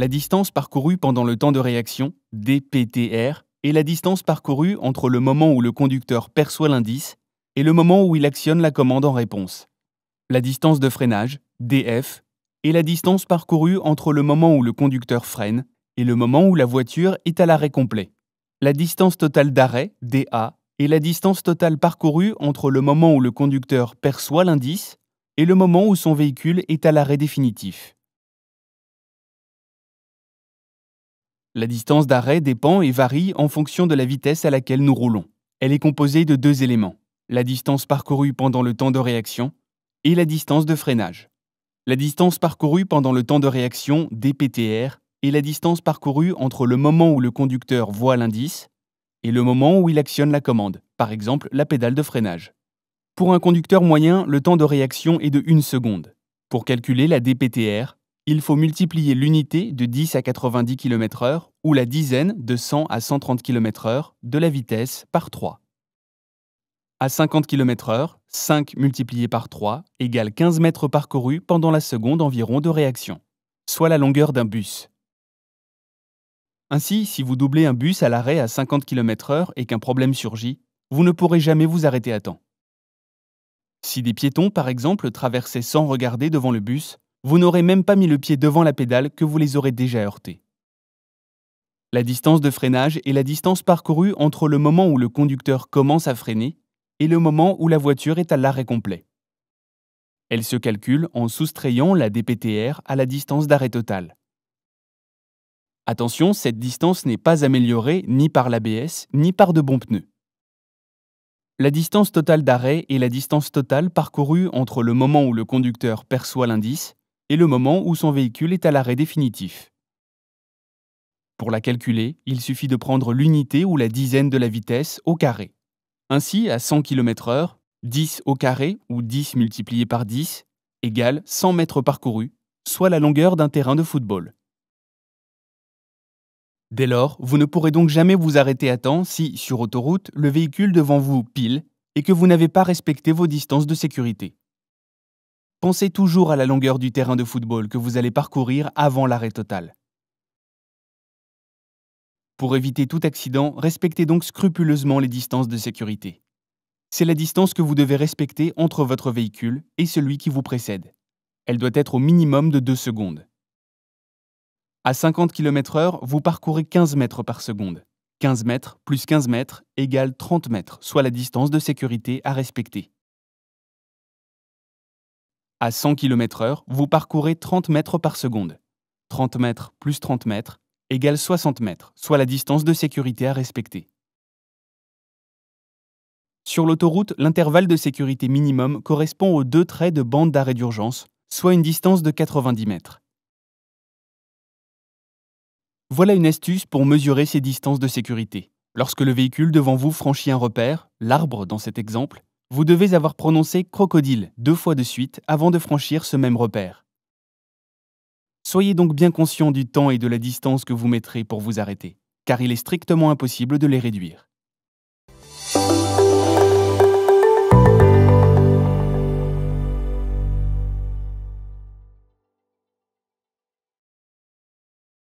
La distance parcourue pendant le temps de réaction, DPTR, est la distance parcourue entre le moment où le conducteur perçoit l'indice et le moment où il actionne la commande en réponse. La distance de freinage, DF, est la distance parcourue entre le moment où le conducteur freine et le moment où la voiture est à l'arrêt complet. La distance totale d'arrêt, DA, est la distance totale parcourue entre le moment où le conducteur perçoit l'indice et le moment où son véhicule est à l'arrêt définitif. La distance d'arrêt dépend et varie en fonction de la vitesse à laquelle nous roulons. Elle est composée de deux éléments, la distance parcourue pendant le temps de réaction et la distance de freinage. La distance parcourue pendant le temps de réaction, DPTR, est la distance parcourue entre le moment où le conducteur voit l'indice et le moment où il actionne la commande, par exemple la pédale de freinage. Pour un conducteur moyen, le temps de réaction est de 1 seconde. Pour calculer la DPTR, il faut multiplier l'unité de 10 à 90 km/h ou la dizaine de 100 à 130 km/h de la vitesse par 3. À 50 km/h, 5 multiplié par 3 égale 15 mètres parcourus pendant la seconde environ de réaction, soit la longueur d'un bus. Ainsi, si vous doublez un bus à l'arrêt à 50 km/h et qu'un problème surgit, vous ne pourrez jamais vous arrêter à temps. Si des piétons, par exemple, traversaient sans regarder devant le bus, vous n'aurez même pas mis le pied devant la pédale que vous les aurez déjà heurtés. La distance de freinage est la distance parcourue entre le moment où le conducteur commence à freiner et le moment où la voiture est à l'arrêt complet. Elle se calcule en soustrayant la DPTR à la distance d'arrêt total. Attention, cette distance n'est pas améliorée ni par l'ABS ni par de bons pneus. La distance totale d'arrêt est la distance totale parcourue entre le moment où le conducteur perçoit l'indice et le moment où son véhicule est à l'arrêt définitif. Pour la calculer, il suffit de prendre l'unité ou la dizaine de la vitesse au carré. Ainsi, à 100 km/h, 10 au carré ou 10 multiplié par 10 égale 100 mètres parcourus, soit la longueur d'un terrain de football. Dès lors, vous ne pourrez donc jamais vous arrêter à temps si, sur autoroute, le véhicule devant vous pile et que vous n'avez pas respecté vos distances de sécurité. Pensez toujours à la longueur du terrain de football que vous allez parcourir avant l'arrêt total. Pour éviter tout accident, respectez donc scrupuleusement les distances de sécurité. C'est la distance que vous devez respecter entre votre véhicule et celui qui vous précède. Elle doit être au minimum de 2 secondes. À 50 km/h, vous parcourez 15 mètres par seconde. 15 mètres plus 15 mètres égale 30 mètres, soit la distance de sécurité à respecter. À 100 km/h, vous parcourez 30 mètres par seconde. 30 mètres plus 30 mètres égale 60 mètres, soit la distance de sécurité à respecter. Sur l'autoroute, l'intervalle de sécurité minimum correspond aux 2 traits de bande d'arrêt d'urgence, soit une distance de 90 mètres. Voilà une astuce pour mesurer ces distances de sécurité. Lorsque le véhicule devant vous franchit un repère, l'arbre dans cet exemple, vous devez avoir prononcé crocodile 2 fois de suite avant de franchir ce même repère. Soyez donc bien conscient du temps et de la distance que vous mettrez pour vous arrêter, car il est strictement impossible de les réduire.